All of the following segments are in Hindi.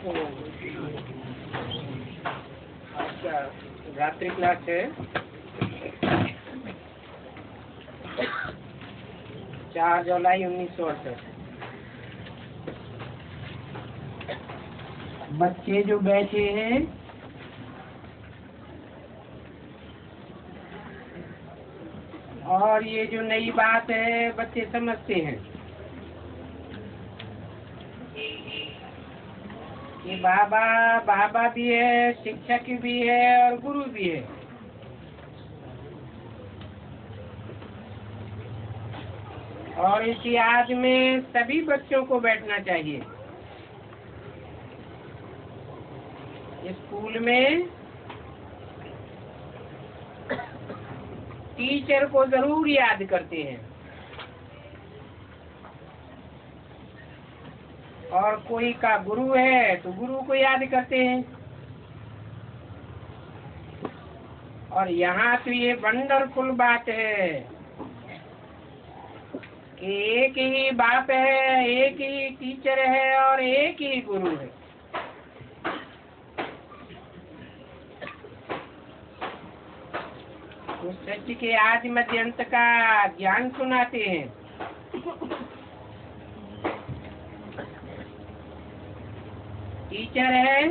अच्छा, रात्रि क्लास है 4 जुलाई 1968। बच्चे जो बैठे हैं और ये जो नई बात है बच्चे समझते हैं कि बाबा भी है, शिक्षक भी है और गुरु भी है। और इस याद में सभी बच्चों को बैठना चाहिए। स्कूल में टीचर को जरूर याद करते हैं और कोई का गुरु है तो गुरु को याद करते हैं। और यहाँ तो ये वंडरफुल बात है कि एक ही बाप है, एक ही टीचर है और एक ही गुरु है। तो सत्य के आदि मध्य अंत का ज्ञान सुनाते हैं। टीचर है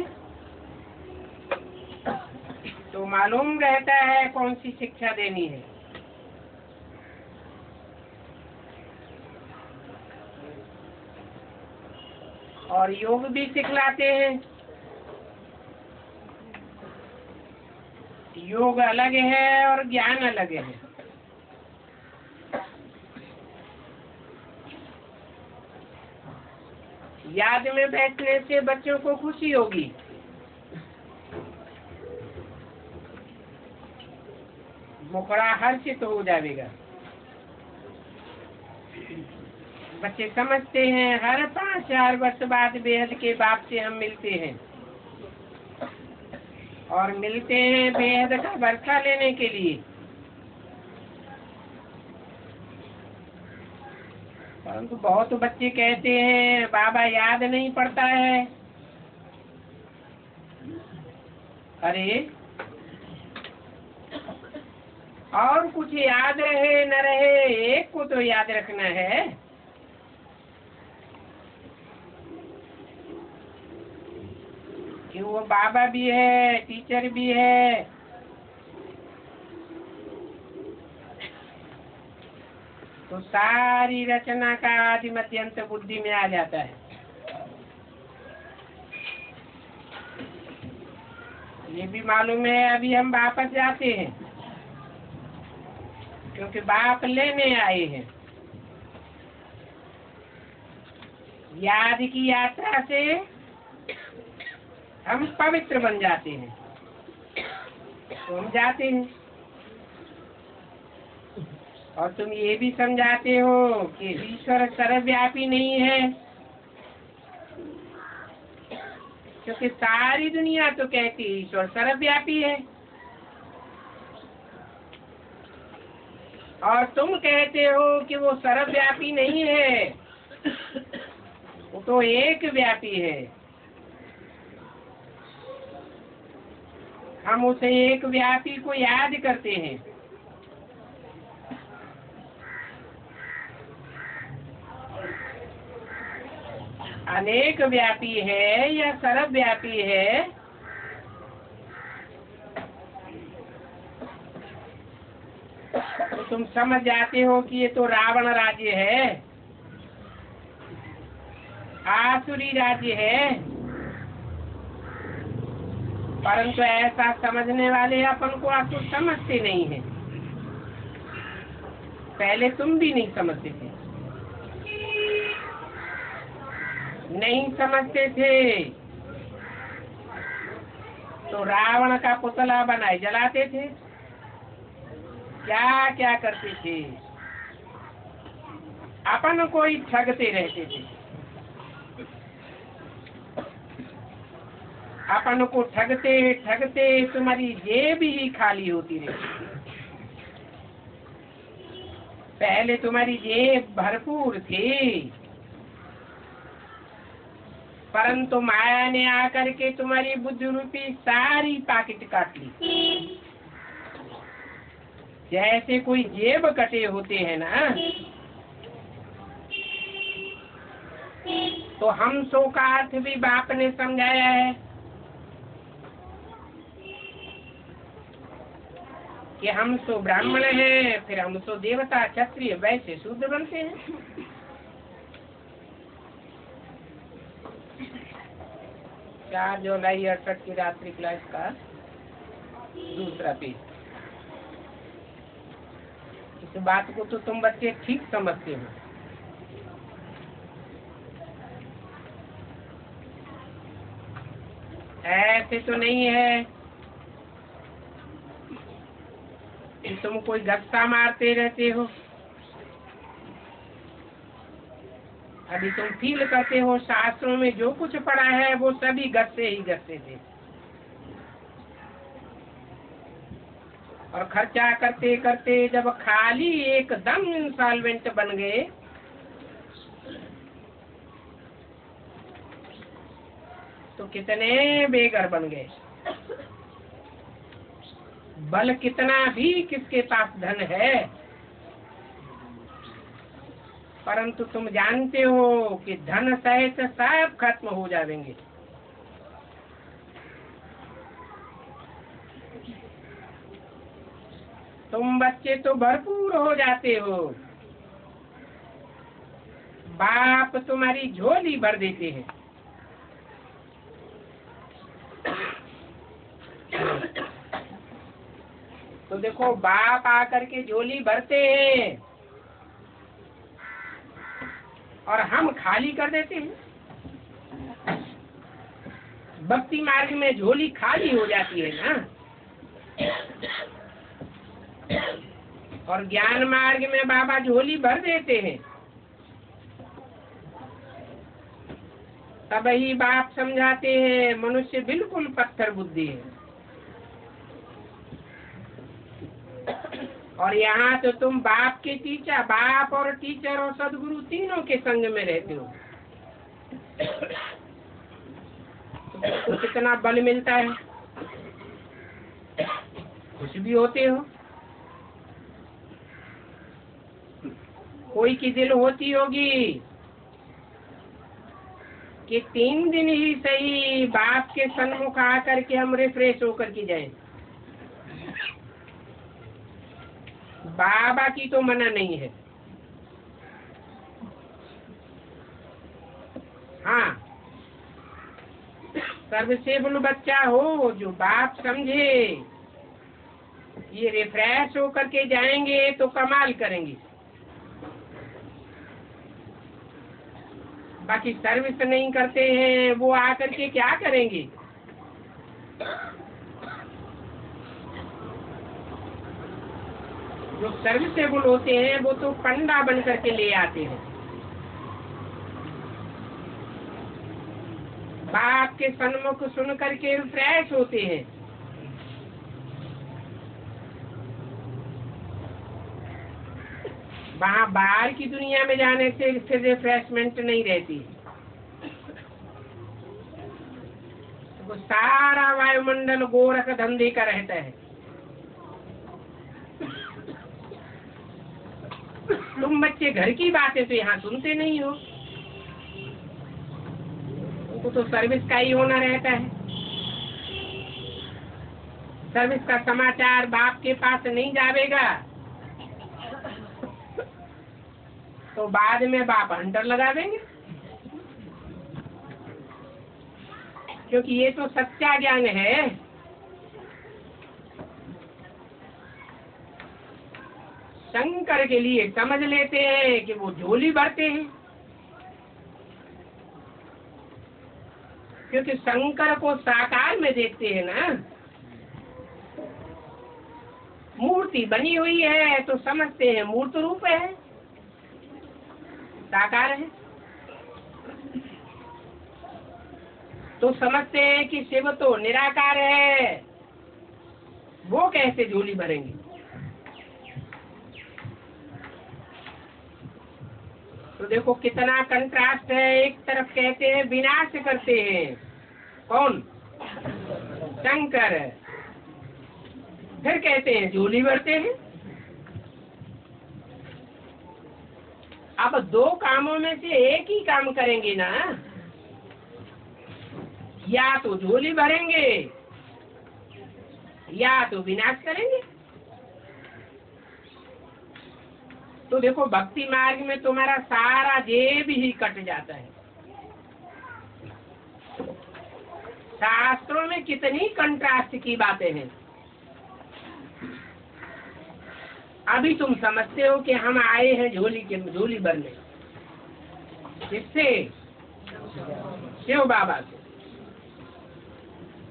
तो मालूम रहता है कौन सी शिक्षा देनी है। और योग भी सिखलाते हैं। योग अलग है और ज्ञान अलग है। याद में बैठने से बच्चों को खुशी होगी। मुखड़ा हर्षित हो जाएगा। बच्चे समझते हैं हर 5-4 वर्ष बाद बेहद के बाप से हम मिलते हैं और मिलते हैं बेहद का वर्षा लेने के लिए। परंतु बहुत बच्चे कहते हैं बाबा याद नहीं पड़ता है। अरे और कुछ याद रहे न रहे, एक को तो याद रखना है। कि वो बाबा भी है, टीचर भी है। तो सारी रचना का आदि मध्य अंत बुद्धि में आ जाता है। ये भी मालूम है अभी हम वापस जाते हैं क्योंकि बाप लेने आए हैं। याद की यात्रा से हम पवित्र बन जाते हैं तो हम जाते हैं। और तुम ये भी समझाते हो कि ईश्वर सर्वव्यापी नहीं है क्योंकि सारी दुनिया तो कहती है ईश्वर सर्वव्यापी है और तुम कहते हो कि वो सर्वव्यापी नहीं है, वो तो एक व्यापी है। हम उसे एक व्यापी को याद करते हैं। अनेक व्यापी है या सर्वव्यापी है, तो तुम समझ जाते हो कि ये तो रावण राज्य है, आसुरी राज्य है। परंतु ऐसा समझने वाले अपन को आपको समझते नहीं है। पहले तुम भी नहीं समझते थे, नहीं समझते थे तो रावण का पुतला बनाए जलाते थे, क्या क्या करते थे, अपन को ही ठगते रहते थे। अपन को ठगते ठगते तुम्हारी जेब ही खाली होती रही। पहले तुम्हारी जेब भरपूर थी, परंतु माया ने आकर के तुम्हारी बुद्धि रूपी सारी पाकिट काट ली। जैसे कोई जेब कटे होते हैं ना, तो हम सो का अर्थ भी बाप ने समझाया है कि हम सो ब्राह्मण हैं, फिर हम सो देवता क्षत्रिय वैसे शूद्र बनते हैं। चार जुलाई 68 की रात्रि क्लास का दूसरा पेज। इस बात को तो तुम बच्चे ठीक समझते हो। ऐसे तो नहीं है कि तुम कोई गस्सा मारते रहते हो। अभी तुम फील करते हो शास्त्रों में जो कुछ पढ़ा है वो सभी गस्से ही गस्से थे, और खर्चा करते करते जब खाली एकदम इंसॉल्वेंट बन गए तो कितने बेघर बन गए। बल कितना भी किसके पास धन है, परंतु तुम जानते हो कि धन सहित सब खत्म हो जाएंगे। तुम बच्चे तो भरपूर हो जाते हो, बाप तुम्हारी झोली भर देते हैं। तो देखो, बाप आकर के झोली भरते हैं और हम खाली कर देते हैं। भक्ति मार्ग में झोली खाली हो जाती है ना, और ज्ञान मार्ग में बाबा झोली भर देते हैं। तब ही बाप समझाते हैं मनुष्य बिल्कुल पत्थर बुद्धि है। और यहाँ तो तुम बाप के टीचर, बाप और टीचर और सदगुरु तीनों के संग में रहते हो, तो कितना बल मिलता है, खुश भी होते हो। कोई की दिल होती होगी कि 3 दिन ही सही बाप के सन्मुख आकर के हम रिफ्रेश होकर के जाएं। बाबा की तो मना नहीं है। हाँ, सर्वसेबल बच्चा हो जो बाप समझे ये रिफ्रेश होकर के जाएंगे तो कमाल करेंगे। बाकी सर्विस नहीं करते हैं वो आकर के क्या करेंगे। जो सर्विसेबल होते हैं वो तो पंडा बन करके ले आते हैं। बाप के सन्मुख सुन करके रिफ्रेश होते हैं। वहाँ बाहर की दुनिया में जाने से फिर रिफ्रेशमेंट नहीं रहती। तो सारा वायुमंडल गोरख धंधे का रहता है। तुम बच्चे घर की बातें तो यहाँ सुनते नहीं हो, उनको तो सर्विस का ही होना रहता है। सर्विस का समाचार बाप के पास नहीं जाएगा तो बाद में बाप हंटर लगा देंगे, क्योंकि ये तो सच्चा ज्ञान है। शंकर के लिए समझ लेते हैं कि वो झोली भरते हैं, क्योंकि शंकर को साकार में देखते हैं ना। मूर्ति बनी हुई है तो समझते हैं मूर्त रूप है, साकार है। तो समझते हैं कि शिव तो निराकार है, वो कैसे झोली भरेंगे। तो देखो कितना कंट्रास्ट है। एक तरफ कहते हैं विनाश करते हैं, कौन? शंकर। फिर कहते हैं झोली भरते हैं। अब दो कामों में से एक ही काम करेंगे ना, या तो झोली भरेंगे या तो विनाश करेंगे। तो देखो भक्ति मार्ग में तुम्हारा सारा जेब ही कट जाता है। शास्त्रों में कितनी कंट्रास्ट की बातें हैं। अभी तुम समझते हो कि हम आए हैं झोली भरने, किससे? शिव बाबा से।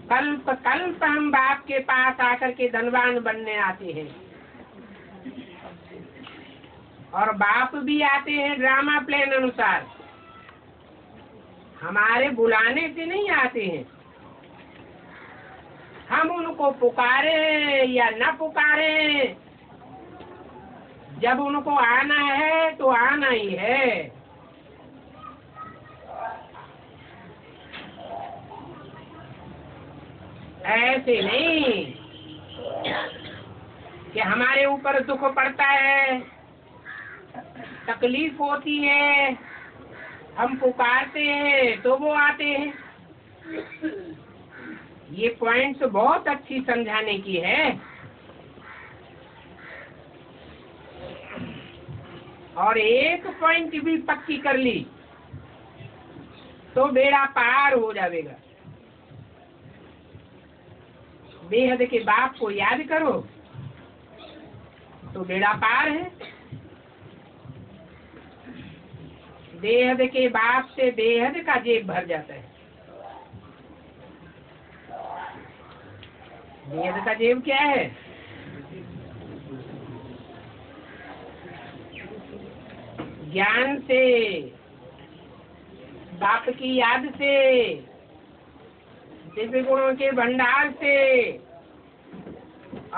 कल्प कल्प हम बाप के पास आकर के धनवान बनने आते हैं, और बाप भी आते हैं ड्रामा प्लान अनुसार, हमारे बुलाने से नहीं आते हैं। हम उनको पुकारे या न पुकारे, जब उनको आना है तो आना ही है। ऐसे नहीं कि हमारे ऊपर दुख पड़ता है, तकलीफ होती है, हम पुकारते हैं तो वो आते हैं। ये पॉइंट्स बहुत अच्छी समझाने की है। और एक पॉइंट भी पक्की कर ली तो बेड़ा पार हो जाएगा। बेहद के बाप को याद करो तो बेड़ा पार है। बेहद के बाप से बेहद का जेब भर जाता है। बेहद का जेब क्या है? ज्ञान से, बाप की याद से, दिव्य गुणों के भंडार से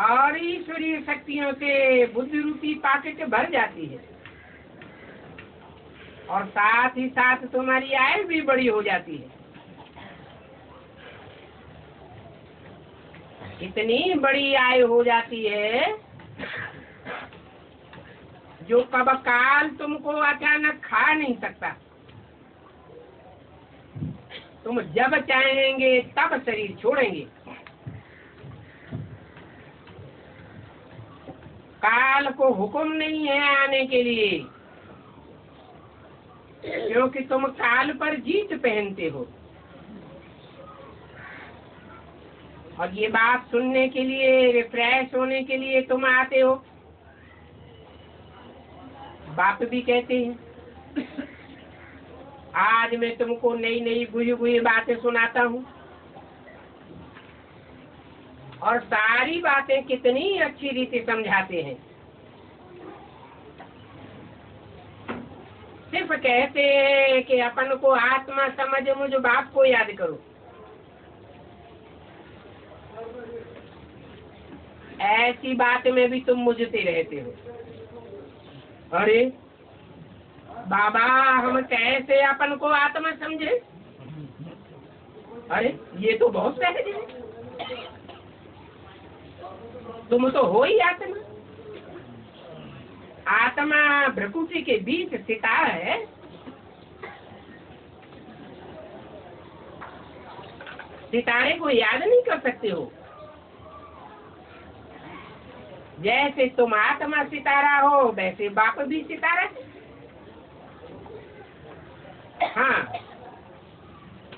और ईश्वरीय शक्तियों से बुद्धि रूपी पाकेट भर जाती है। और साथ ही साथ तुम्हारी आय भी बड़ी हो जाती है। इतनी बड़ी आय हो जाती है जो कब काल तुमको अचानक खा नहीं सकता। तुम जब चाहेंगे तब शरीर छोड़ेंगे। काल को हुक्म नहीं है आने के लिए, क्योंकि तुम काल पर जीत पहनते हो। और ये बात सुनने के लिए, रिफ्रेश होने के लिए तुम आते हो। बाप भी कहते हैं आज मैं तुमको नई नई बुरी बुरी बातें सुनाता हूँ, और सारी बातें कितनी अच्छी रीति समझाते हैं। सिर्फ कहते हैं कि अपन को आत्मा समझ मुझ बाप को याद करो। ऐसी बात में भी तुम मुझते रहते हो। अरे बाबा हम कैसे अपन को आत्मा समझे? अरे ये तो बहुत सहज है, तुम तो हो ही आत्मा। आत्मा प्रकृति के बीच सितारा है। सितारे को याद नहीं कर सकते हो? जैसे तुम आत्मा सितारा हो, वैसे बाप भी सितारा है। हाँ,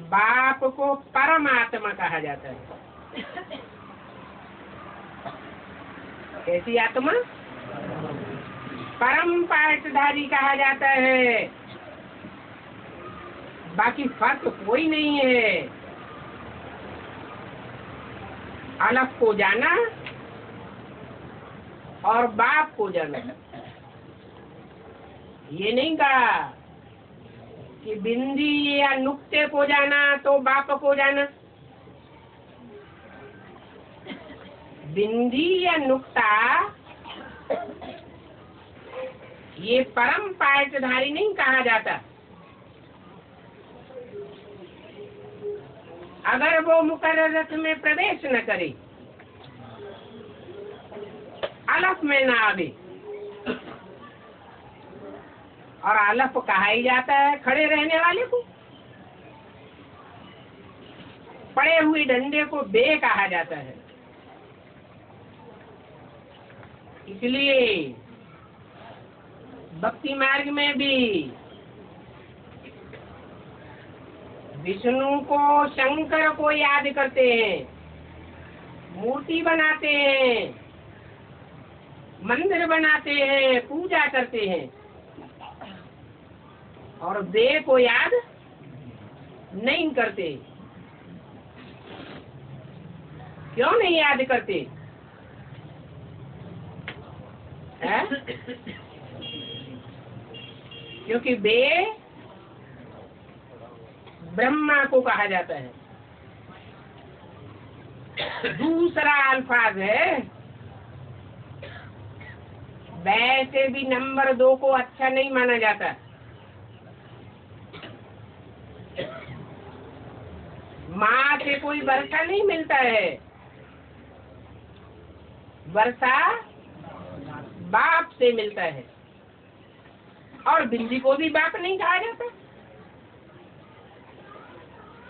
बाप को परमात्मा कहा जाता है। कैसी आत्मा? परम पाठधारी कहा जाता है। बाकी फर्क कोई नहीं है। अलग को जाना और बाप को जाना। ये नहीं कहा कि बिंदी या नुक्ते को जाना तो बाप को जाना। बिंदी या नुक्ता ये परम पाटधारी नहीं कहा जाता। अगर वो मुकर्रर रथ में प्रवेश न करे, अलफ में न आवे, और अलफ कहा ही जाता है खड़े रहने वाले को, पड़े हुए डंडे को बे कहा जाता है। इसलिए भक्ति मार्ग में भी विष्णु को, शंकर को याद करते हैं, मूर्ति बनाते हैं, मंदिर बनाते हैं, पूजा करते हैं, और बे को याद नहीं करते। क्यों नहीं याद करते? है? क्योंकि बे ब्रह्मा को कहा जाता है। दूसरा अल्फाज है, वैसे भी नंबर 2 को अच्छा नहीं माना जाता। माँ से कोई वर्षा नहीं मिलता है, वर्षा बाप से मिलता है। और बिंदी को भी बाप नहीं कहा जाता,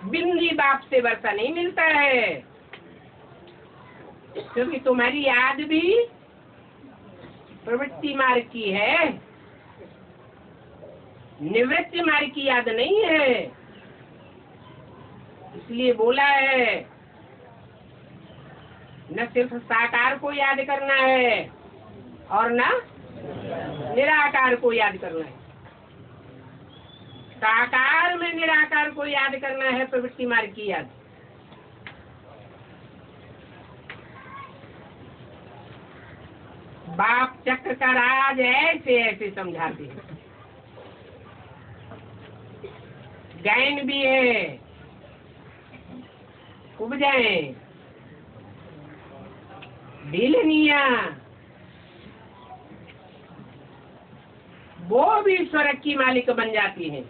बिंदी बाप से वर्षा नहीं मिलता है, क्योंकि तुम्हारी याद भी प्रवृत्ति मार्ग की है, निवृत्ति मार्ग की याद नहीं है। इसलिए बोला है न सिर्फ साकार को याद करना है और न निराकार को याद करना है। साकार में निराकार को याद करना है, प्रवृत्ति मार्ग की याद। बाप चक्र का राज ऐसे ऐसे समझाते हैं। ज्ञान भी है, उपजाएं, ढीलनिया, वो भी स्वर्ग की मालिक बन जाती है।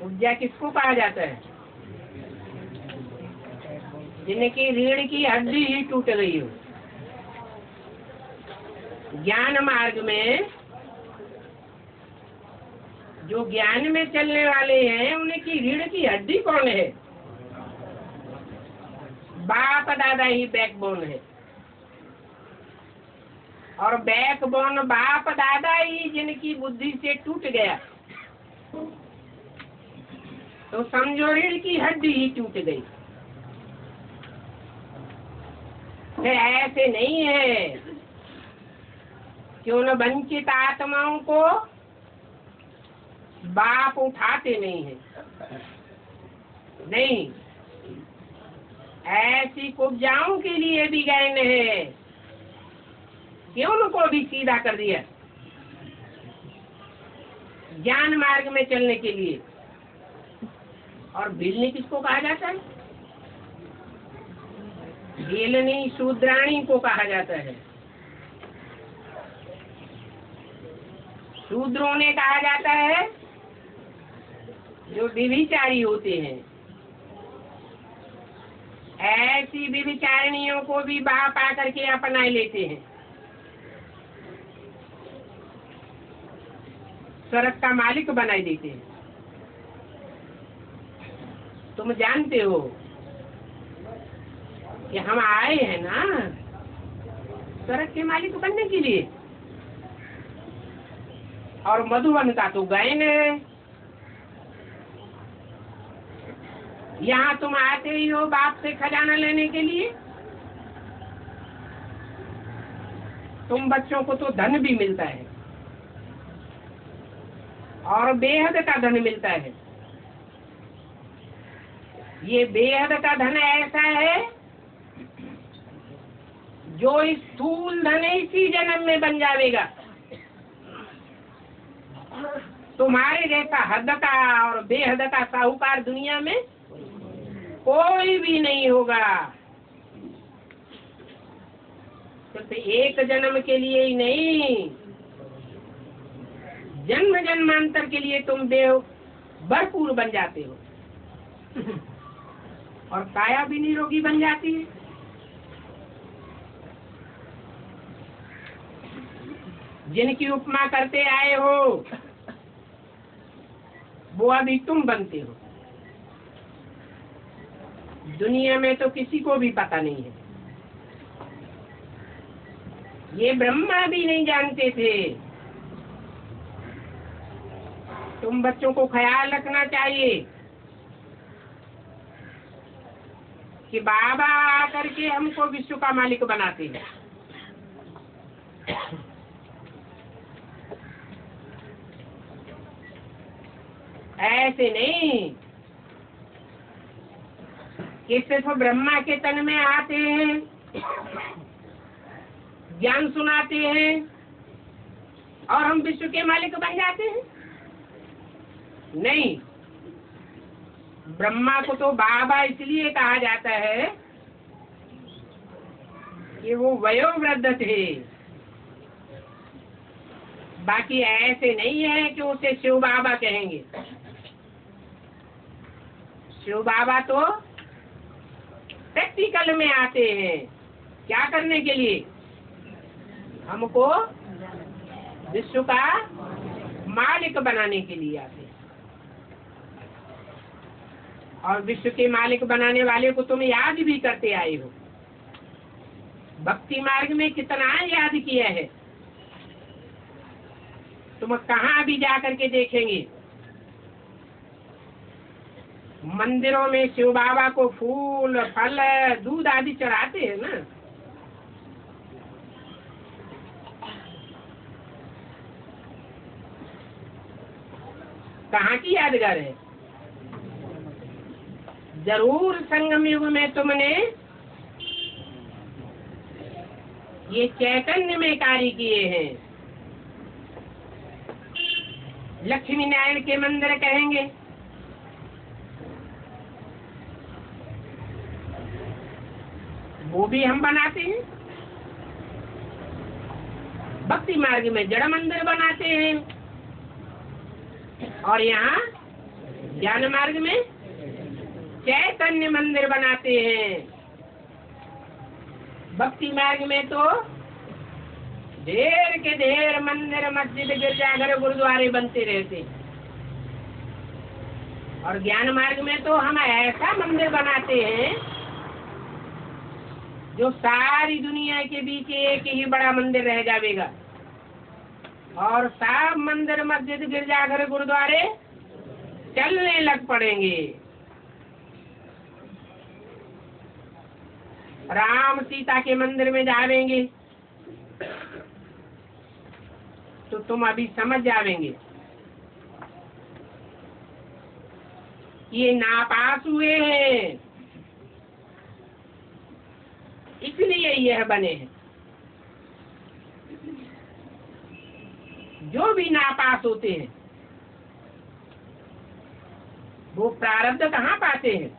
उपजा किसको कहा जाता है? जिनकी रीढ़ की हड्डी ही टूट गई हो। ज्ञान मार्ग में जो ज्ञान में चलने वाले हैं, उनकी रीढ़ की हड्डी कौन है? बाप दादा ही बैकबोन है, और बैकबोन बाप दादा ही जिनकी बुद्धि से टूट गया, तो समझो रीढ़ की हड्डी ही टूट गई। फिर ऐसे नहीं है कि उन वंचित आत्माओं को बाप उठाते नहीं है, नहीं, ऐसी कुब्जाओं के लिए भी ज्ञान है कि उनको भी सीधा कर दिया ज्ञान मार्ग में चलने के लिए। और भिलनी किसको कहा जाता है? भेलनी शूद्राणी को कहा जाता है। शूद्रों ने कहा जाता है जो विभिचारी होते हैं। ऐसी विभिचारिणियों को भी बाप आकर के अपना लेते हैं, स्वर्ग का मालिक बनाई देते हैं। तुम जानते हो कि हम आए हैं ना स्वर्ग के मालिक बनने के लिए, और मधुवन का तो गायन है। यहाँ तुम आते ही हो बाप से खजाना लेने के लिए। तुम बच्चों को तो धन भी मिलता है, और बेहद का धन मिलता है। ये बेहद का धन ऐसा है जो स्थूल धन इसी जन्म में बन जाएगा। तुम्हारे जैसा हद का और बेहद का साहूकार दुनिया में कोई भी नहीं होगा। सिर्फ एक जन्म के लिए ही नहीं, जन्म जन्मांतर के लिए तुम देव भरपूर बन जाते हो और काया भी निरोगी बन जाती है। जिनकी उपमा करते आए हो वो अभी तुम बनते हो। दुनिया में तो किसी को भी पता नहीं है, ये ब्रह्मा भी नहीं जानते थे। तुम बच्चों को ख्याल रखना चाहिए कि बाबा आकर के हमको विश्व का मालिक बनाते हैं। ऐसे नहीं कि सिर्फ ब्रह्मा के तन में आते हैं, ज्ञान सुनाते हैं और हम विश्व के मालिक बन जाते हैं। नहीं, ब्रह्मा को तो बाबा इसलिए कहा जाता है कि वो वयोवृद्ध थे। बाकी ऐसे नहीं है कि उसे शिव बाबा कहेंगे। शिव बाबा तो प्रैक्टिकल में आते हैं। क्या करने के लिए? हमको विश्व का मालिक बनाने के लिए आते हैं। और विश्व के मालिक बनाने वाले को तुम याद भी करते आए हो। भक्ति मार्ग में कितना याद किया है। तुम कहाँ भी जा करके देखेंगे, मंदिरों में शिव बाबा को फूल, फल, दूध आदि चढ़ाते हैं ना। कहाँ की यादगार है? जरूर संगम युग में तुमने ये चैतन्य में कार्य किए हैं। लक्ष्मी नारायण के मंदिर कहेंगे, वो भी हम बनाते हैं। भक्ति मार्ग में जड़ मंदिर बनाते हैं और यहाँ ज्ञान मार्ग में चैतन्य मंदिर बनाते हैं। भक्ति मार्ग में तो ढेर के ढेर मंदिर, मस्जिद, गिरजाघर, गुरुद्वारे बनते रहते। और ज्ञान मार्ग में तो हम ऐसा मंदिर बनाते हैं जो सारी दुनिया के बीच एक ही बड़ा मंदिर रह जाएगा। और सब मंदिर, मस्जिद, गिरजाघर, गुरुद्वारे चलने लग पड़ेंगे। राम सीता के मंदिर में जावेंगे तो तुम अभी समझ जावेंगे ये नापास हुए हैं, इसलिए यह बने हैं। जो भी नापास होते हैं वो प्रारब्ध कहाँ पाते हैं?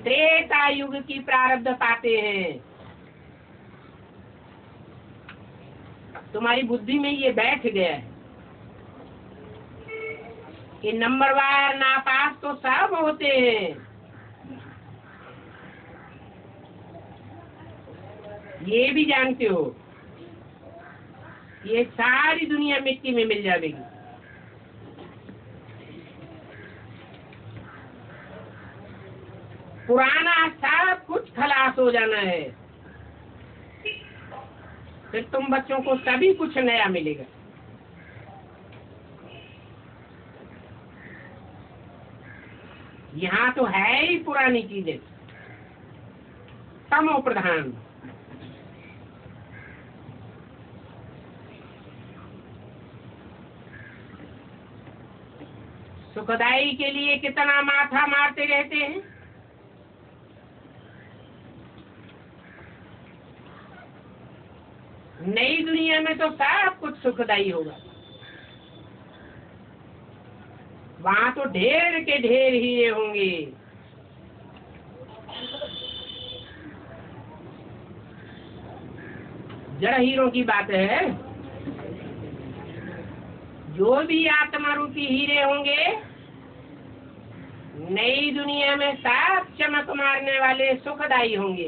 त्रेता युग की प्रारब्ध पाते हैं। तुम्हारी बुद्धि में ये बैठ गया है कि नंबरवार नापास तो सब होते हैं। ये भी जानते हो ये सारी दुनिया मिट्टी में मिल जाएगी। पुराना सब कुछ खलास हो जाना है, फिर तुम बच्चों को सभी कुछ नया मिलेगा। यहाँ तो है ही पुरानी चीजें, तमो प्रधान। सुखदाई के लिए कितना माथा मारते रहते हैं। नई दुनिया में तो सब कुछ सुखदाई होगा। वहां तो ढेर के ढेर हीरे होंगे। जड़ हीरों की बात है। जो भी आत्मा रूपी हीरे होंगे, नई दुनिया में सब चमक मारने वाले सुखदायी होंगे।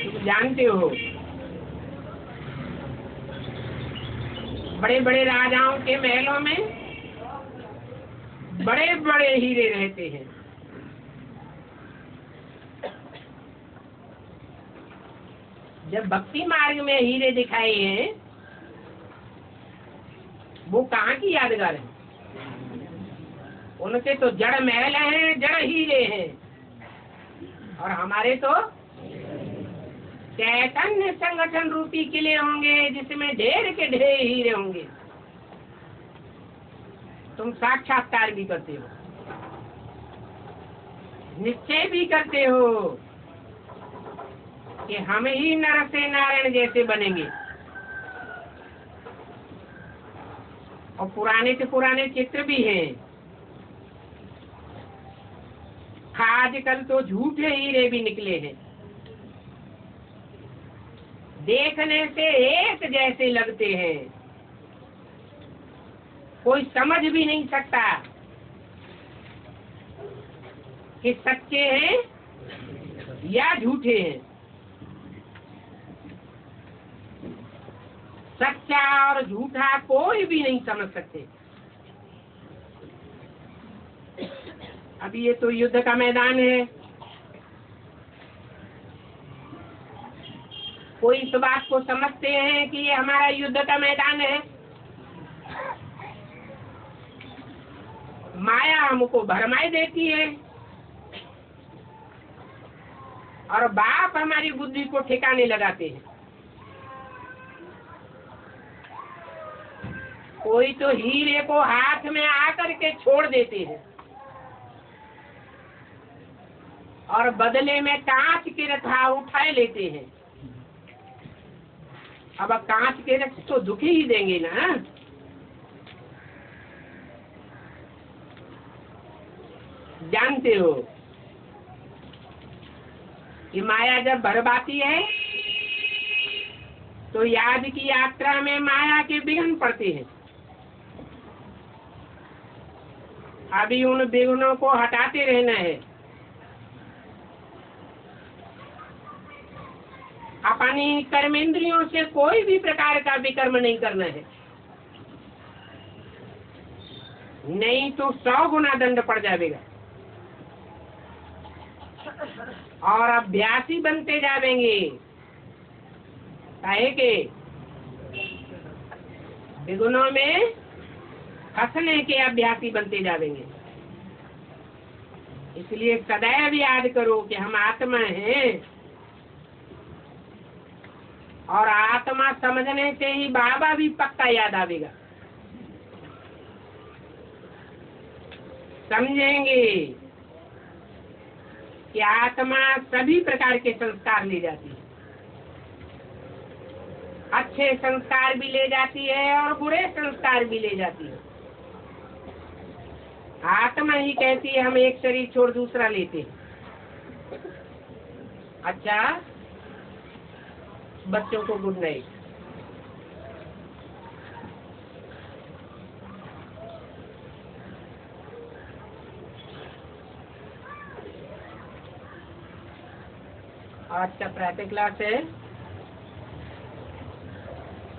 तुम जानते हो, बड़े बड़े राजाओं के महलों में बड़े बड़े हीरे रहते हैं। जब भक्ति मार्ग में हीरे दिखाए हैं, वो कहाँ की यादगार है? उनके तो जड़ महल हैं, जड़ हीरे हैं, और हमारे तो चैतन्य संगठन रूपी किले होंगे, जिसमें ढेर के ढेर हीरे होंगे। तुम साक्षात्कार भी करते हो, निश्चय भी करते हो कि हम ही नर से नारायण जैसे बनेंगे। और पुराने से पुराने चित्र भी हैं। आजकल तो झूठे हीरे भी निकले हैं, देखने से एक जैसे लगते हैं, कोई समझ भी नहीं सकता कि सच्चे हैं या झूठे हैं। सच्चा और झूठा कोई भी नहीं समझ सकते। अभी ये तो युद्ध का मैदान है। कोई इस बात को समझते हैं कि ये हमारा युद्ध का मैदान है। माया हमको भरमाई देती है और बाप हमारी बुद्धि को ठिकाने लगाते हैं। कोई तो हीरे को हाथ में आकर के छोड़ देते हैं और बदले में कांच के रथा उठा लेते हैं। अब कांच के रथ तो दुखी ही देंगे ना। जानते हो कि माया जब भरमाती है तो याद की यात्रा में माया के विघ्न पड़ते हैं। अभी उन विघ्नों को हटाते रहना है। अपनी कर्मेंद्रियों से कोई भी प्रकार का विकर्म नहीं करना है, नहीं तो 100 गुना दंड पड़ जाएगा। और अभ्यासी बनते जाएंगे, काहे के विघ्नों में फंसने के अभ्यासी बनते जाएंगे। इसलिए सदैव याद करो कि हम आत्मा हैं, और आत्मा समझने से ही बाबा भी पक्का याद आवेगा। समझेंगे कि आत्मा सभी प्रकार के संस्कार ले जाती है। अच्छे संस्कार भी ले जाती है और बुरे संस्कार भी ले जाती है। आत्मा ही कहती है हम एक शरीर छोड़ दूसरा लेते हैं। अच्छा, बच्चों को गुड नाइट। आज का प्रातः क्लास है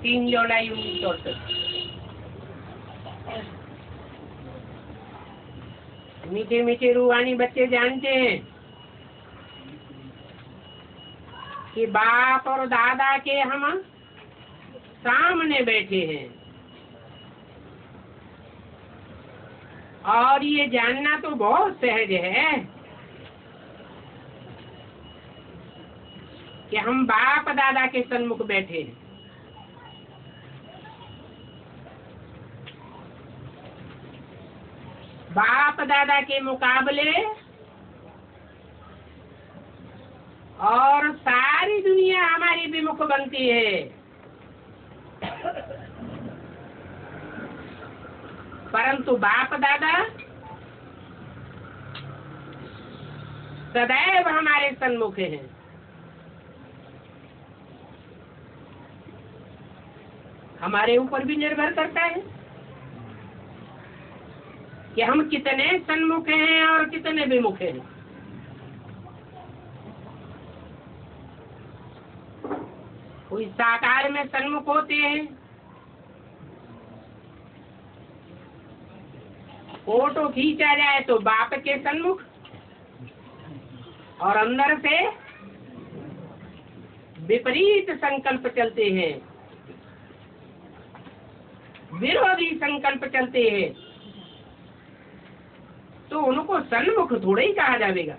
3 जुलाई 1968। मीठे मीठे रूहानी बच्चे जानते हैं कि बाप और दादा के हम सामने बैठे हैं, और ये जानना तो बहुत सहज है कि हम बाप दादा के सन्मुख बैठे हैं। बाप दादा के मुकाबले और सारी दुनिया हमारी विमुख बनती है, परंतु बाप दादा सदैव हमारे सन्मुख हैं। हमारे ऊपर भी निर्भर करता है कि हम कितने सन्मुख हैं और कितने विमुख हैं। कोई साकार में सन्मुख होते हैं, फोटो खींचा जाए तो बाप के सन्मुख, और अंदर से विपरीत संकल्प चलते हैं, विरोधी संकल्प चलते हैं, तो उनको सन्मुख थोड़ा ही कहा जाएगा।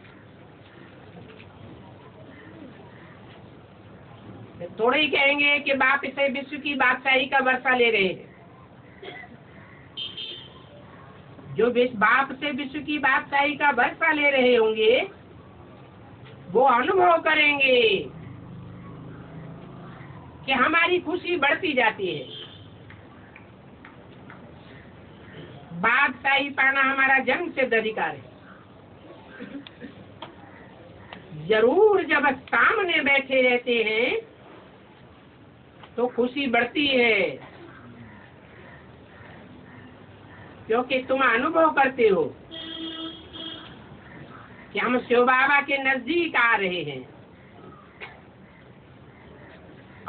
थोड़े ही कहेंगे कि बाप से विश्व की बादशाही का वर्षा ले रहे हैं। जो बाप से विश्व की बादशाही का वर्षा ले रहे होंगे वो अनुभव करेंगे कि हमारी खुशी बढ़ती जाती है। बादशाही पाना हमारा जन्म सिद्ध अधिकार है। जरूर जब सामने बैठे रहते हैं तो खुशी बढ़ती है, क्योंकि तुम अनुभव करते हो कि हम शिव बाबा के नजदीक आ रहे हैं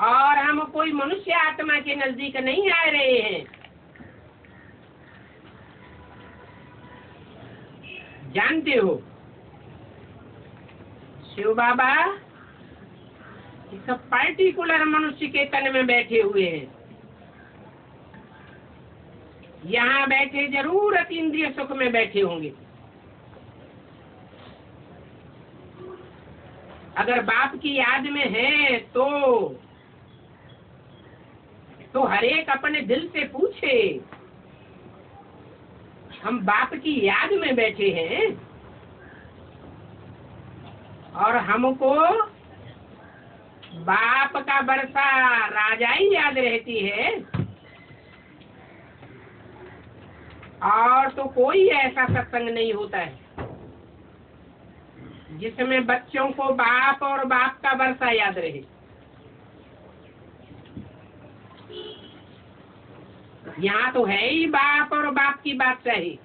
और हम कोई मनुष्य आत्मा के नजदीक नहीं आ रहे हैं। जानते हो शिव बाबा इस पर्टिकुलर मनुष्य के तन में बैठे हुए हैं। यहाँ बैठे जरूर अतीन्द्रिय सुख में बैठे होंगे। अगर बाप की याद में है तो हर एक अपने दिल से पूछे, हम बाप की याद में बैठे हैं और हमको बाप का वर्षा राजाई याद रहती है, और तो कोई ऐसा सत्संग नहीं होता है जिसमें बच्चों को बाप और बाप का वर्षा याद रहे। यहाँ तो है ही बाप और बाप की बादशाही।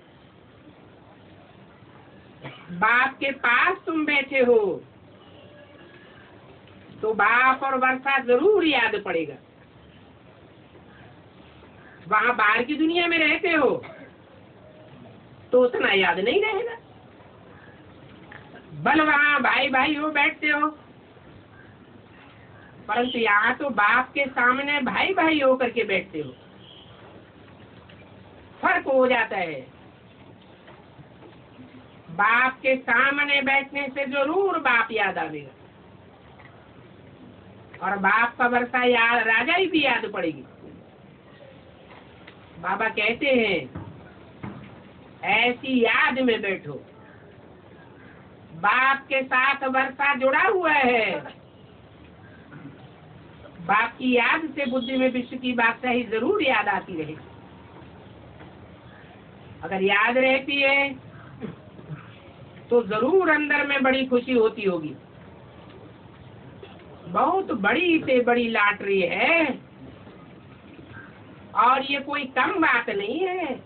बाप के पास तुम बैठे हो तो बाप और वर्षा जरूर याद पड़ेगा। वहाँ बाहर की दुनिया में रहते हो तो उतना याद नहीं रहेगा। बल वहाँ भाई भाई हो बैठते हो, परंतु यहाँ तो बाप के सामने भाई भाई होकर के बैठते हो। फर्क हो जाता है। बाप के सामने बैठने से जरूर बाप याद आएगा और बाप का वर्षा याद राजाई भी याद पड़ेगी। बाबा कहते हैं ऐसी याद में बैठो। बाप के साथ वर्षा जुड़ा हुआ है। बाप की याद से बुद्धि में विश्व की बादशाही जरूर याद आती रहेगी। अगर याद रहती है तो जरूर अंदर में बड़ी खुशी होती होगी। बहुत बड़ी से बड़ी लॉटरी है और ये कोई कम बात नहीं है।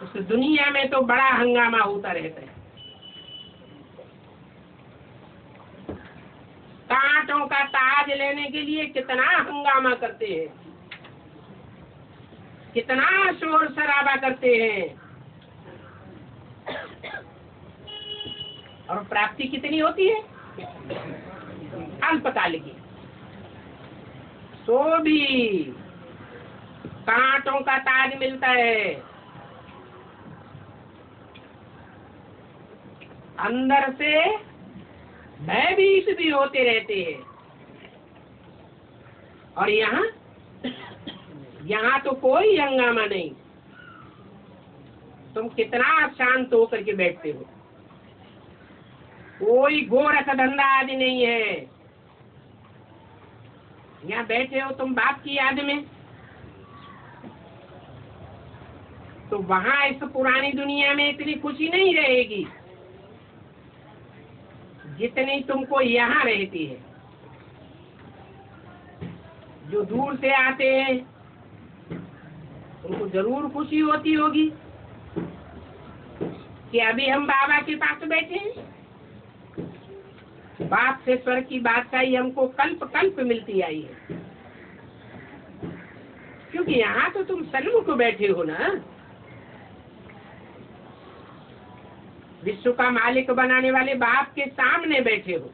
उस दुनिया में तो बड़ा हंगामा होता रहता है। कांटों का ताज लेने के लिए कितना हंगामा करते हैं, कितना शोर शराबा करते हैं, और प्राप्ति कितनी होती है? अल्पकाल की। तो भी कांटों का ताज मिलता है, अंदर से भयभीत भी होते रहते हैं। और यहाँ तो कोई हंगामा नहीं। तुम कितना शांत होकर के बैठते हो। कोई गोरख धंधा आदि नहीं है। यहाँ बैठे हो तुम बाप की याद में, तो वहाँ इस पुरानी दुनिया में इतनी खुशी नहीं रहेगी। जितनी तुमको यहाँ रहती है। जो दूर से आते हैं उनको जरूर खुशी होती होगी कि अभी हम बाबा के पास बैठे हैं। बाप से स्वर्ग की बादशाही हमको कल्प कल्प मिलती आई है, क्योंकि यहाँ तो तुम सन्मुख बैठे हो ना। विश्व का मालिक बनाने वाले बाप के सामने बैठे हो।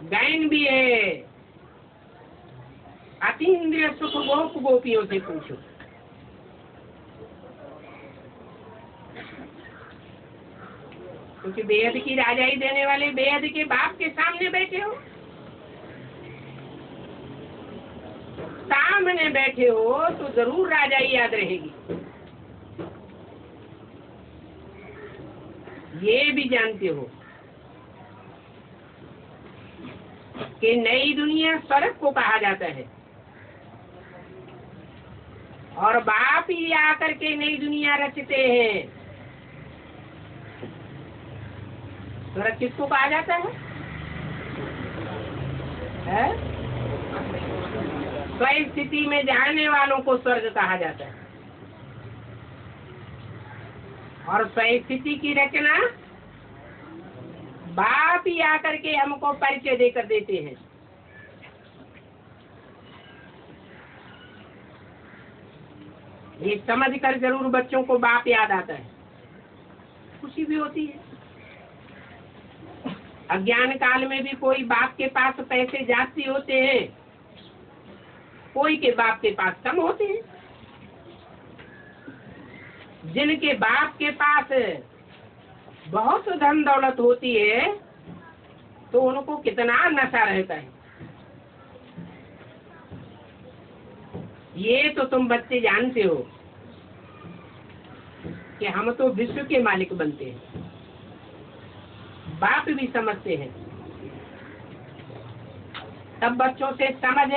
गायन भी है, अतीन्द्रिय सुख गोप गोपियों से पूछो। क्योंकि बेहद की राजाई देने वाले बेहद के बाप के सामने बैठे हो। सामने बैठे हो तो जरूर राजाई याद रहेगी। ये भी जानते हो कि नई दुनिया स्वर्ग को कहा जाता है, और बाप ही आकर के नई दुनिया रचते हैं। स्वर्ग किसको कहा जाता है? स्वयं स्थिति में जानने वालों को स्वर्ग कहा जाता है। और स्वयं स्थिति की रचना बाप ही आकर के हमको परिचय देकर देते हैं। ये समझ कर जरूर बच्चों को बाप याद आता है, खुशी भी होती है। अज्ञान काल में भी कोई बाप के पास पैसे जास्ती होते हैं, कोई के बाप के पास कम होते हैं। जिनके बाप के पास बहुत धन दौलत होती है तो उनको कितना नशा रहता है, ये तो तुम बच्चे जानते हो कि हम तो विश्व के मालिक बनते हैं। बाप भी समझते हैं, तब बच्चों से समझ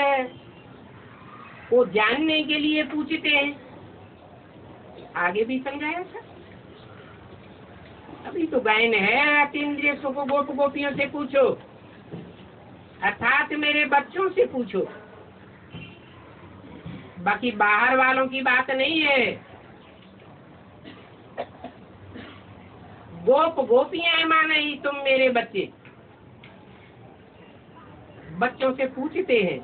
को जानने के लिए पूछते हैं। आगे भी समझाया था, अभी तो गायन है, अतीन्द्रिय सुख गोप गोपियों से पूछो, अर्थात मेरे बच्चों से पूछो। बाकी बाहर वालों की बात नहीं है। गोप गोपियां माने ही तुम मेरे बच्चे। बच्चों से पूछते हैं,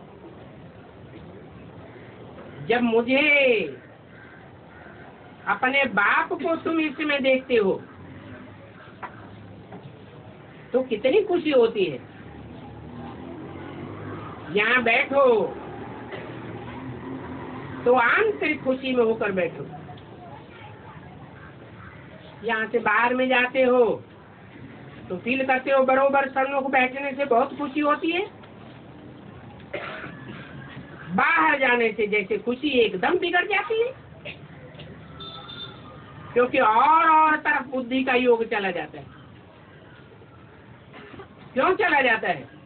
जब मुझे अपने बाप को तुम इसमें देखते हो तो कितनी खुशी होती है। यहाँ बैठो तो आंतरिक खुशी में होकर बैठो। यहाँ से बाहर में जाते हो तो फील करते हो बरोबर सन्मुख बैठने से बहुत खुशी होती है। बाहर जाने से जैसे खुशी एकदम बिगड़ जाती है, क्योंकि और तरफ बुद्धि का योग चला जाता है। क्यों चला जाता है?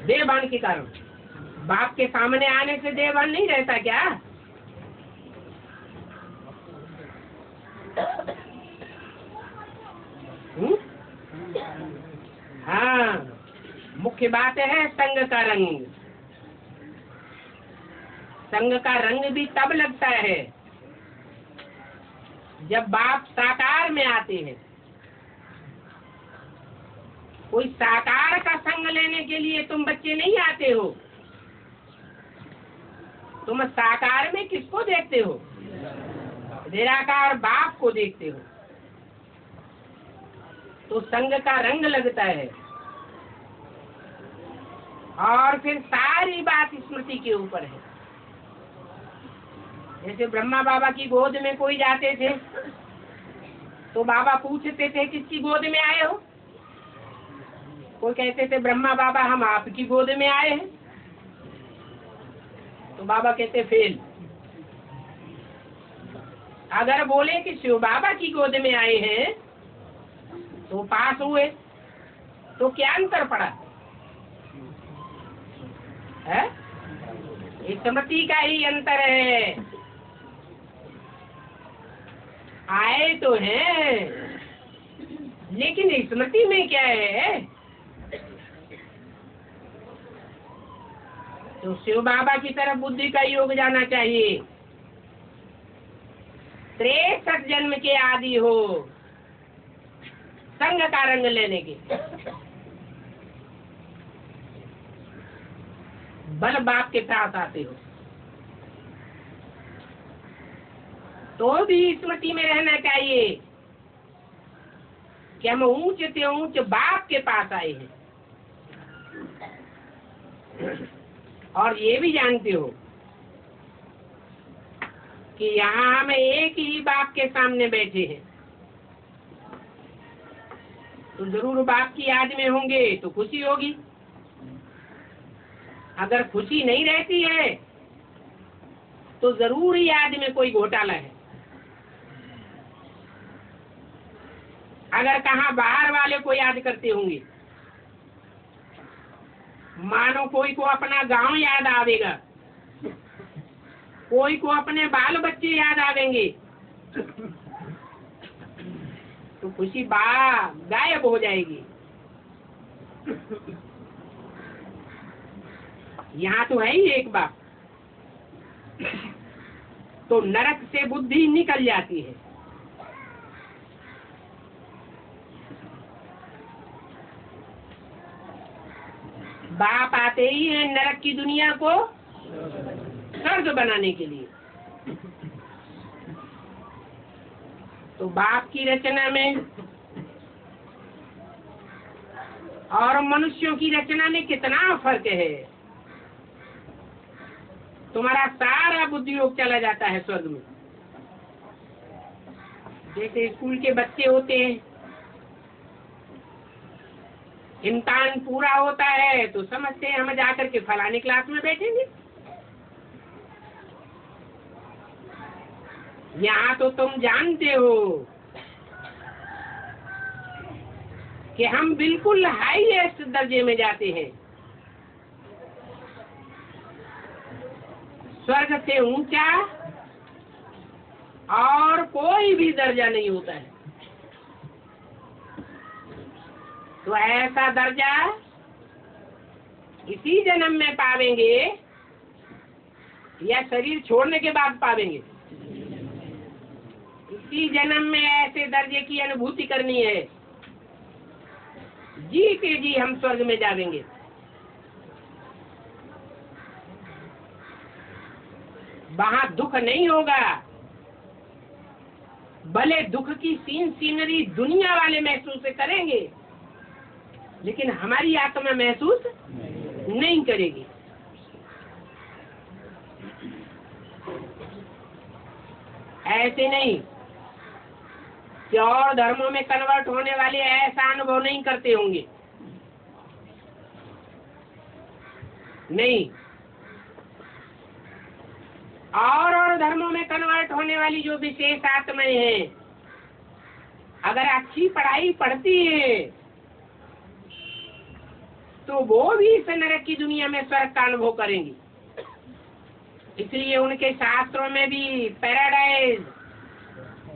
देहभान के कारण। बाप के सामने आने से देहभान नहीं रहता क्या? हाँ, मुख्य बात है संग का रंग। संग का रंग भी तब लगता है जब बाप साकार में आते हैं। कोई साकार का संग लेने के लिए तुम बच्चे नहीं आते हो। तुम साकार में किसको देखते हो? निराकार बाप को देखते हो। तो संग का रंग लगता है, और फिर सारी बात स्मृति के ऊपर है। जैसे ब्रह्मा बाबा की गोद में कोई जाते थे तो बाबा पूछते थे किसकी गोद में आए हो? कोई कहते थे ब्रह्मा बाबा हम आपकी गोद में आए हैं। तो बाबा कहते फेल। अगर बोले कि शिव बाबा की गोद में आए हैं तो पास हुए, तो क्या अंतर पड़ा है? स्मृति का ही अंतर है। आए तो हैं, लेकिन स्मृति में क्या है? तो शिव बाबा की तरफ बुद्धि का योग जाना चाहिए। 63 जन्म के आदि हो संग का रंग लेने के, बल बाप के साथ आते हो, तो भी स्मृति में रहना चाहिए कि हम ऊंच से ऊंच बाप के पास आए हैं। और ये भी जानते हो कि यहाँ हम एक ही बाप के सामने बैठे हैं, तो जरूर बाप की याद में होंगे तो खुशी होगी। अगर खुशी नहीं रहती है तो जरूर ही याद में कोई घोटाला है। अगर कहाँ बाहर वाले को याद करते होंगे, मानो कोई को अपना गांव याद आवेगा, कोई को अपने बाल बच्चे याद आवेंगे, तो खुशी गायब हो जाएगी। यहाँ तो है ही एक बात, तो नरक से बुद्धि निकल जाती है। बाप आते ही है नरक की दुनिया को स्वर्ग बनाने के लिए। तो बाप की रचना में और मनुष्यों की रचना में कितना फर्क है। तुम्हारा सारा बुद्धि योग चला जाता है स्वर्ग में। जैसे स्कूल के बच्चे होते हैं, इम्तिहान पूरा होता है तो समझते हैं हम जाकर के फलानी क्लास में बैठेंगे। यहाँ तो तुम जानते हो कि हम बिल्कुल हाईएस्ट दर्जे में जाते हैं। स्वर्ग से ऊंचा और कोई भी दर्जा नहीं होता है। तो ऐसा दर्जा इसी जन्म में पावेंगे या शरीर छोड़ने के बाद पावेंगे? इसी जन्म में ऐसे दर्जे की अनुभूति करनी है, जी के जी हम स्वर्ग में जाएंगे। वहां दुख नहीं होगा, भले दुख की सीनरी दुनिया वाले महसूस करेंगे, लेकिन हमारी आत्मा महसूस नहीं करेगी। ऐसे नहीं कि और धर्मों में कन्वर्ट होने वाले ऐसा अनुभव नहीं करते होंगे, नहीं। और धर्मों में कन्वर्ट होने वाली जो विशेष आत्माएं हैं, अगर अच्छी पढ़ाई पढ़ती है तो वो भी इस नरक की दुनिया में स्वर्ग का अनुभव करेंगी। इसलिए उनके शास्त्रों में भी पैराडाइज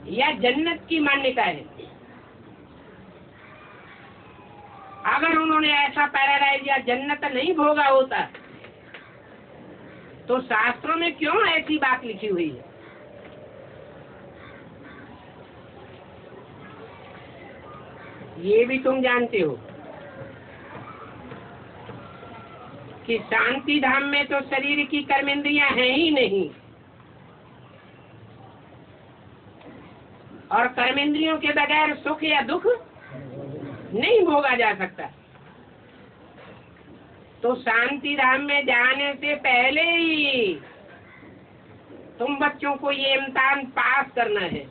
या जन्नत की मान्यता है। अगर उन्होंने ऐसा पैराडाइज या जन्नत नहीं भोगा होता तो शास्त्रों में क्यों ऐसी बात लिखी हुई है? ये भी तुम जानते हो कि शांति धाम में तो शरीर की कर्मेंद्रियां हैं ही नहीं, और कर्मेंद्रियों के बगैर सुख या दुख नहीं भोगा जा सकता। तो शांति धाम में जाने से पहले ही तुम बच्चों को ये इम्तिहान पास करना है।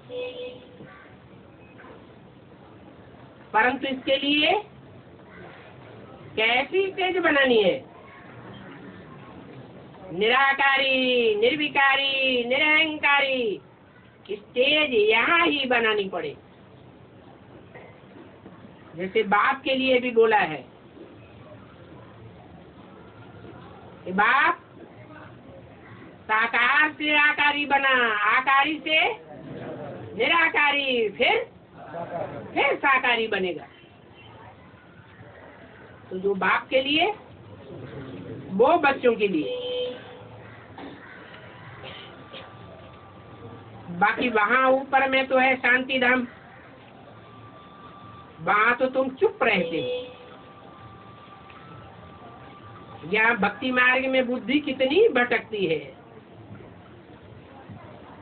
परंतु इसके लिए कैसी स्टेज बनानी है? निराकारी, निर्विकारी, निरहंकारी स्टेज यहाँ ही बनानी पड़े। जैसे बाप के लिए भी बोला है कि बाप साकार से आकारी बना, आकारी से निराकारी, फिर साकारी बनेगा। तो जो बाप के लिए वो बच्चों के लिए। बाकी वहां ऊपर में तो है शांति धाम, वहां तो तुम चुप रहते हो। यहाँ भक्ति मार्ग में बुद्धि कितनी भटकती है,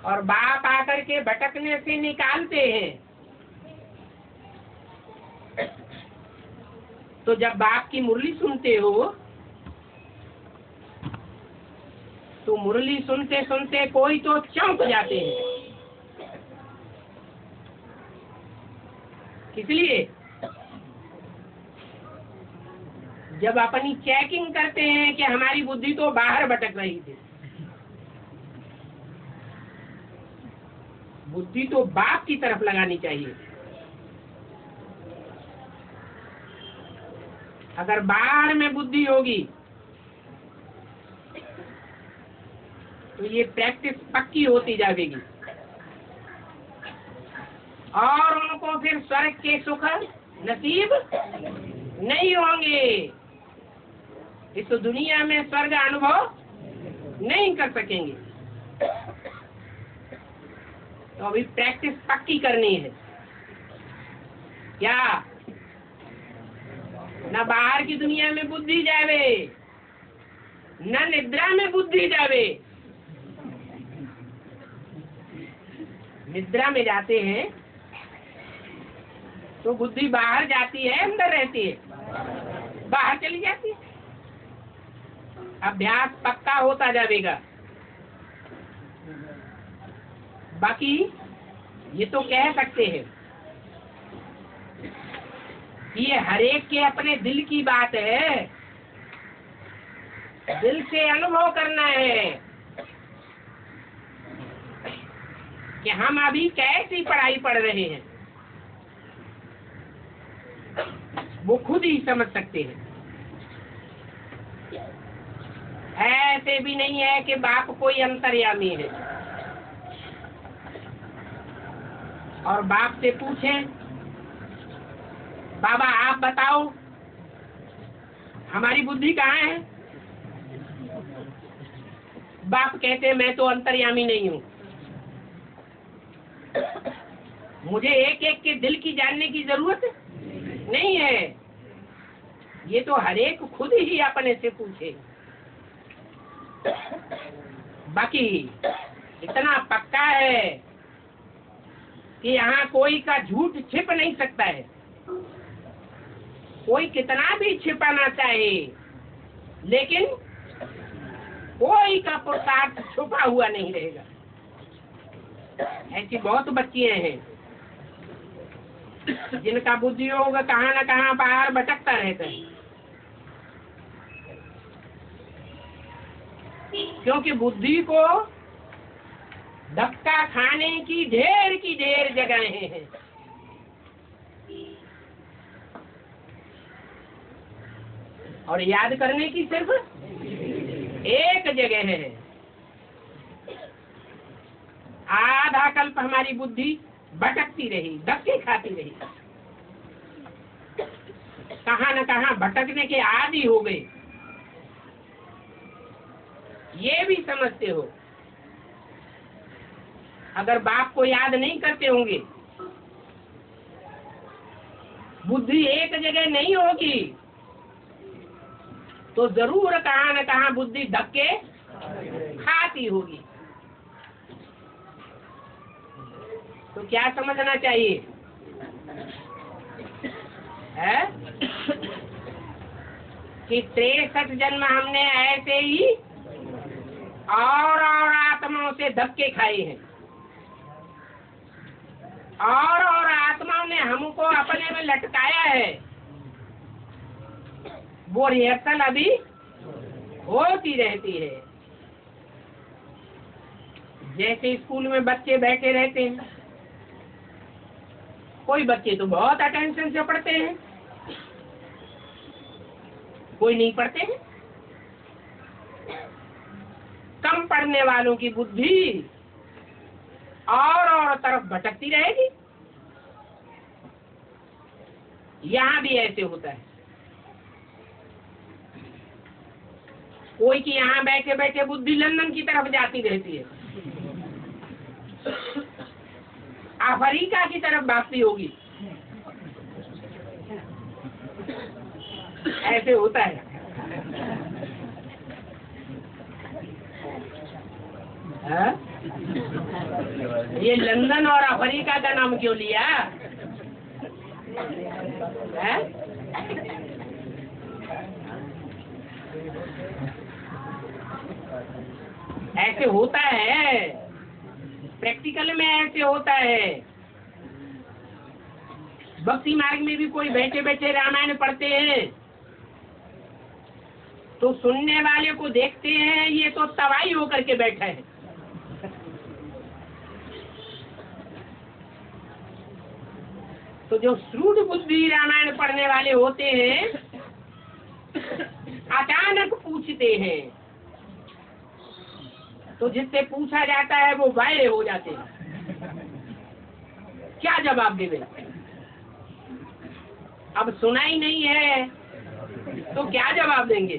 और बाप आकर के भटकने से निकालते हैं। तो जब बाप की मुरली सुनते हो तो मुरली सुनते सुनते कोई तो चौंक जाते हैं। इसलिए जब अपनी चेकिंग करते हैं कि हमारी बुद्धि तो बाहर भटक रही थी, बुद्धि तो बाप की तरफ लगानी चाहिए। अगर बाहर में बुद्धि होगी तो ये प्रैक्टिस पक्की होती जाएगी, और उनको फिर स्वर्ग के सुख नसीब नहीं होंगे। इस दुनिया में स्वर्ग अनुभव नहीं कर सकेंगे। तो अभी प्रैक्टिस पक्की करनी है क्या? न बाहर की दुनिया में बुद्धि जावे, न निद्रा में बुद्धि जावे। निद्रा में जाते हैं तो बुद्धि बाहर जाती है, अंदर रहती है, बाहर चली जाती है। अभ्यास पक्का होता जाएगा। बाकी ये तो कह सकते हैं कि ये हरेक के अपने दिल की बात है, दिल से अनुभव करना है कि हम अभी कैसी पढ़ाई पढ़ रहे हैं, वो खुद ही समझ सकते हैं। ऐसे भी नहीं है कि बाप कोई अंतर्यामी है और बाप से पूछें, बाबा आप बताओ हमारी बुद्धि कहाँ है? बाप कहते मैं तो अंतर्यामी नहीं हूँ, मुझे एक एक के दिल की जानने की जरूरत नहीं है। ये तो हरेक खुद ही अपने से पूछे। बाकी इतना पक्का है कि यहाँ कोई का झूठ छिप नहीं सकता है। कोई कितना भी छिपाना चाहे, लेकिन कोई का पुरुषार्थ छुपा हुआ नहीं रहेगा। ऐसी बहुत बच्चियां हैं जिनका बुद्धि योग कहाँ न कहाँ बाहर भटकता रहता है, क्योंकि बुद्धि को धक्का खाने की ढेर जगहें हैं। और याद करने की सिर्फ एक जगह है। आधा कल्प हमारी बुद्धि भटकती रही, धक्के खाती रही, कहाँ न कहाँ भटकने के आदी हो गए। ये भी समझते हो, अगर बाप को याद नहीं करते होंगे, बुद्धि एक जगह नहीं होगी, तो जरूर कहाँ न कहाँ बुद्धि धक्के खाती होगी। तो क्या समझना चाहिए है कि 63 जन्म हमने ऐसे ही और आत्माओं से धक्के खाए हैं, और आत्माओं ने हमको अपने में लटकाया है। वो रिहर्सल अभी होती रहती है। जैसे स्कूल में बच्चे बैठे रहते हैं, कोई बच्चे तो बहुत अटेंशन से पढ़ते हैं, कोई नहीं पढ़ते हैं। कम पढ़ने वालों की बुद्धि और तरफ भटकती रहेगी। यहाँ भी ऐसे होता है। कोई की यहाँ बैठे बैठे बुद्धि लंदन की तरफ जाती रहती है, अफ्रीका की तरफ भागती होगी। ऐसे होता है। ये लंदन और अफ्रीका का नाम क्यों लिया है? ऐसे होता है, प्रैक्टिकल में ऐसे होता है। भक्ति मार्ग में भी कोई बैठे बैठे रामायण पढ़ते हैं तो सुनने वाले को देखते हैं ये तो तबाही होकर के बैठा है। तो जो श्रुत बुद्धि रामायण पढ़ने वाले होते हैं अचानक पूछते हैं तो जिससे पूछा जाता है वो वायरे हो जाते हैं। क्या जवाब देवे? अब सुना ही नहीं है तो क्या जवाब देंगे?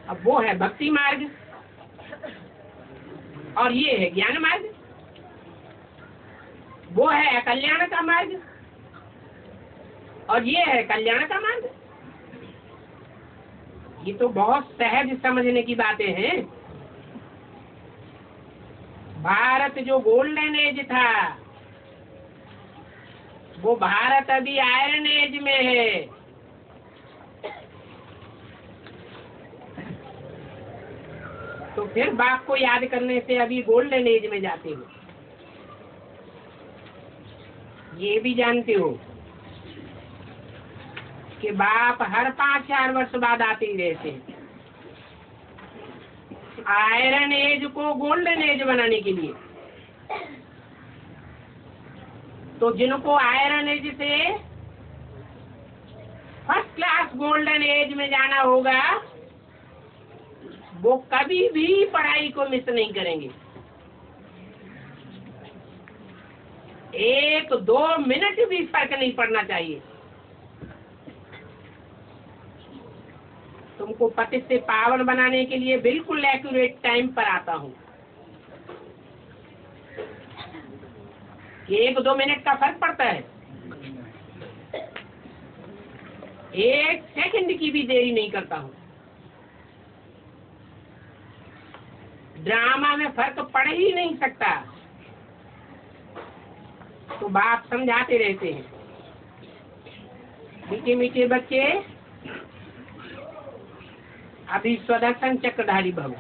अब वो है भक्ति मार्ग और ये है ज्ञान मार्ग, वो है कल्याण का मार्ग और ये है कल्याण का मार्ग। ये तो बहुत सहज समझने की बातें हैं। भारत जो गोल्डन एज था वो भारत अभी आयरन एज में है। तो फिर बाप को याद करने से अभी गोल्डन एज में जाते हो। ये भी जानते हो कि बाप हर 5-4 वर्ष बाद आते ही रहते हैं आयरन एज को गोल्डन एज बनाने के लिए। तो जिनको आयरन एज से फर्स्ट क्लास गोल्डन एज में जाना होगा वो कभी भी पढ़ाई को मिस नहीं करेंगे। 1-2 मिनट भी फर्क नहीं पड़ना चाहिए। तुमको पतित से पावन बनाने के लिए बिल्कुल एक्यूरेट टाइम पर आता हूँ। 1-2 मिनट का फर्क पड़ता है। 1 सेकंड की भी देरी नहीं करता हूँ। ड्रामा में फर्क पड़ ही नहीं सकता। तो बाप समझाते रहते हैं मीठे मीठे बच्चे अभी स्वदर्शन चक्रधारी भव।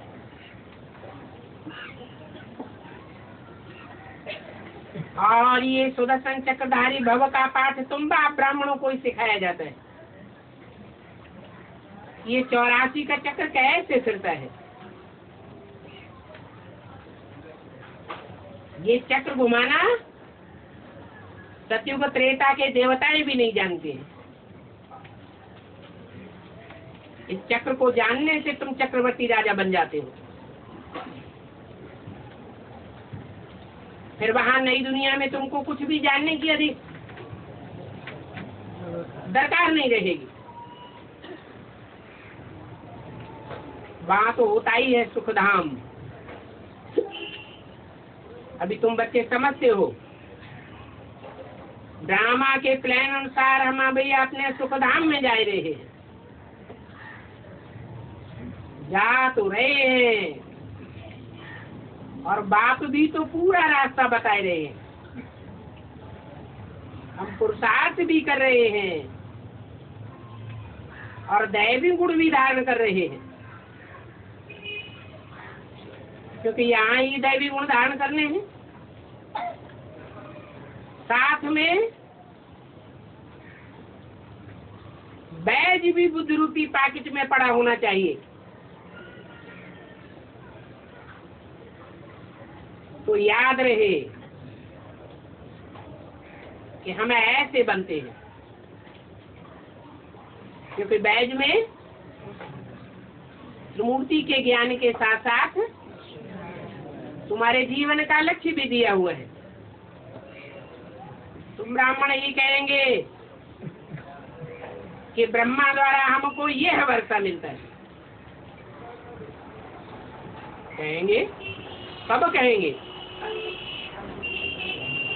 और ये सुदर्शन चक्रधारी भव का पाठ तुम बाप ब्राह्मणों को ही सिखाया जाता है। ये 84 का चक्र कैसे फिरता है? ये चक्र घुमाना सतयुग त्रेता के देवताएं भी नहीं जानते हैं। इस चक्र को जानने से तुम चक्रवर्ती राजा बन जाते हो। फिर वहां नई दुनिया में तुमको कुछ भी जानने की अधिक दरकार नहीं रहेगी। वहां तो होता ही है सुखधाम। अभी तुम बच्चे समझते हो ड्रामा के प्लान अनुसार हम भैया अपने सुखधाम में जा रहे हैं, जा तो रहे हैं और बाप भी तो पूरा रास्ता बता रहे हैं। हम पुरुषार्थ भी कर रहे हैं और दैवी गुण भी धारण कर रहे हैं, क्योंकि यहाँ ही दैवी गुण धारण करने हैं। साथ में बैज भी बुद्धि रूपी पैकेट में पड़ा होना चाहिए। तो याद रहे कि हम ऐसे बनते हैं, क्योंकि बैज में त्रिमूर्ति के ज्ञान के साथ साथ तुम्हारे जीवन का लक्ष्य भी दिया हुआ है। तुम ब्राह्मण ये कहेंगे कि ब्रह्मा द्वारा हमको यह वर्षा मिलता है, कहेंगे, कब कहेंगे?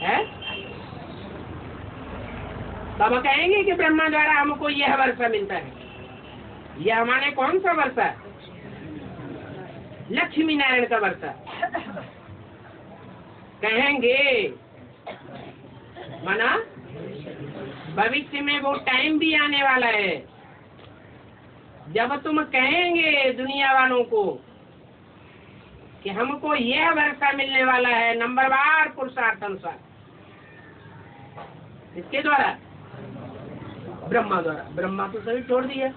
है? कब कहेंगे कि ब्रह्मा द्वारा हमको यह वर्षा मिलता है? यह हमारे कौन सा वर्षा? लक्ष्मी नारायण का वर्षा कहेंगे। माना भविष्य में वो टाइम भी आने वाला है जब तुम कहेंगे दुनिया वालों को कि हमको यह वर्षा मिलने वाला है नंबरवार पुरुषार्थ अनुसार। इसके द्वारा? ब्रह्मा द्वारा। ब्रह्मा तो शरीर छोड़ दिया,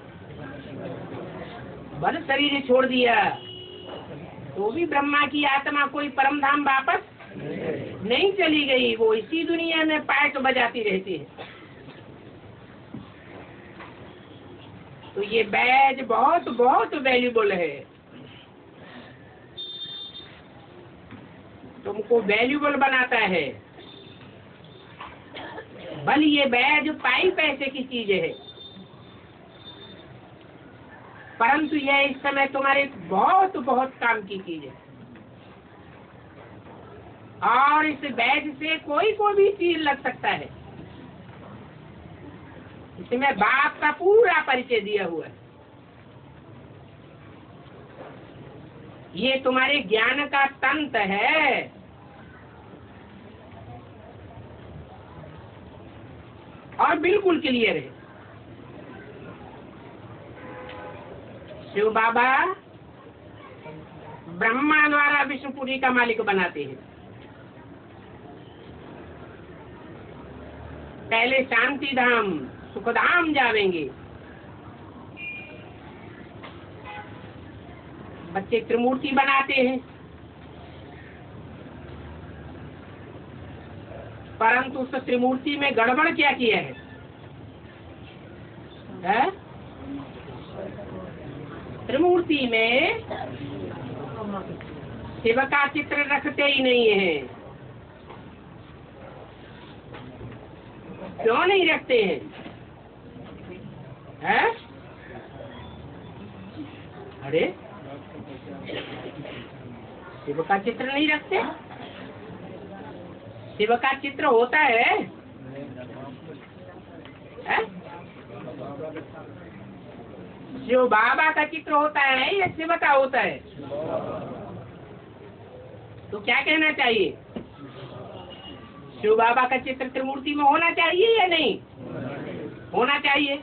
बल शरीर ही छोड़ दिया, तो भी ब्रह्मा की आत्मा कोई परम धाम वापस नहीं चली गई, वो इसी दुनिया में पैक बजाती रहती है। तो ये बैज बहुत बहुत वैल्यूबल है, तुमको वैल्यूबल बनाता है। बल ये बैज पाई पैसे की चीज है, परंतु यह इस समय तुम्हारे बहुत बहुत काम की चीज है। और इस बैज से कोई को भी चीज लग सकता है। इसमें बाप का पूरा परिचय दिया हुआ है। ये तुम्हारे ज्ञान का तंत्र है। और बिल्कुल क्लियर है। शिव बाबा ब्रह्मा द्वारा विष्णुपुरी का मालिक बनाते हैं। पहले शांति धाम सुखधाम जावेंगे। बच्चे त्रिमूर्ति बनाते हैं, परंतु उस त्रिमूर्ति में गड़बड़ क्या किया है? त्रिमूर्ति में शिव का चित्र रखते ही नहीं है। क्यों नहीं रखते हैं? अरे शिव का चित्र नहीं रखते? शिव का चित्र होता है? शिव बाबा का चित्र होता है या शिव का होता है? तो क्या कहना चाहिए? शिव बाबा का चित्र त्रिमूर्ति में होना चाहिए या नहीं होना चाहिए?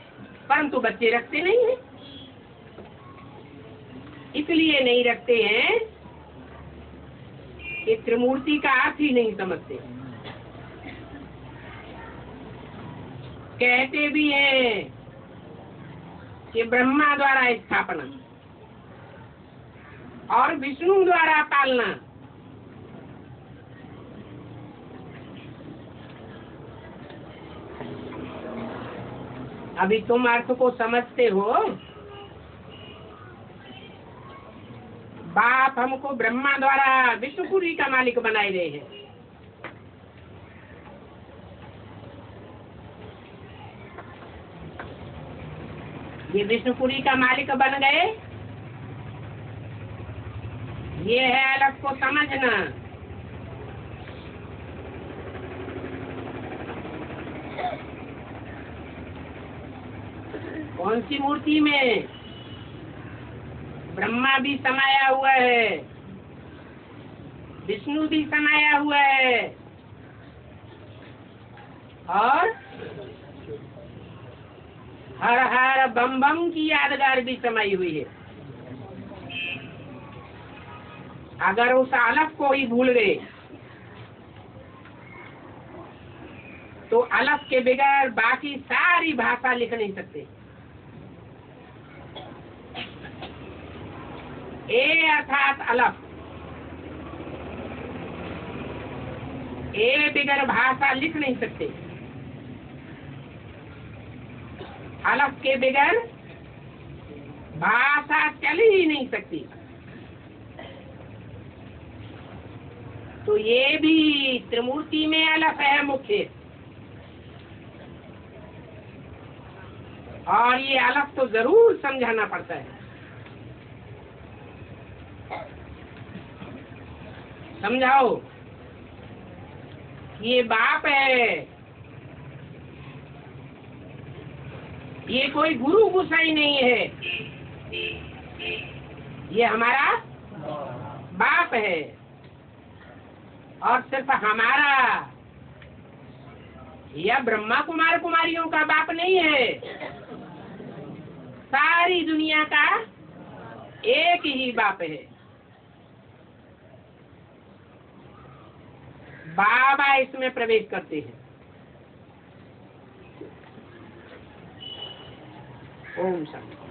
परंतु बच्चे रखते नहीं हैं। इसलिए नहीं रखते हैं कि त्रिमूर्ति का अर्थ ही नहीं समझते। कहते भी हैं कि ब्रह्मा द्वारा स्थापना और विष्णु द्वारा पालना। अभी तुम अर्थ को समझते हो? बाप हमको ब्रह्मा द्वारा विष्णुपुरी का मालिक बनाए रहे हैं। ये विष्णुपुरी का मालिक बन गए। ये है अलग को समझना। कौन सी मूर्ति में? ब्रह्मा भी समाया हुआ है, विष्णु भी समाया हुआ है और हर हर बम बम की यादगार भी समाई हुई है। अगर उस अलग को ही भूल गए तो अलग के बगैर बाकी सारी भाषा लिख नहीं सकते। ए अर्थात अलग, ए बगैर भाषा लिख नहीं सकते। अलग के बगैर भाषा चल ही नहीं सकती। तो ये भी त्रिमूर्ति में अलग है मुख्य, और ये अलग तो जरूर समझाना पड़ता है। समझाओ, ये बाप है, ये कोई गुरु गुसाई नहीं है, ये हमारा बाप है, और सिर्फ हमारा या ब्रह्मा कुमार कुमारियों का बाप नहीं है, सारी दुनिया का एक ही बाप है। बाबा इसमें प्रवेश करते हैं। ओम शांति।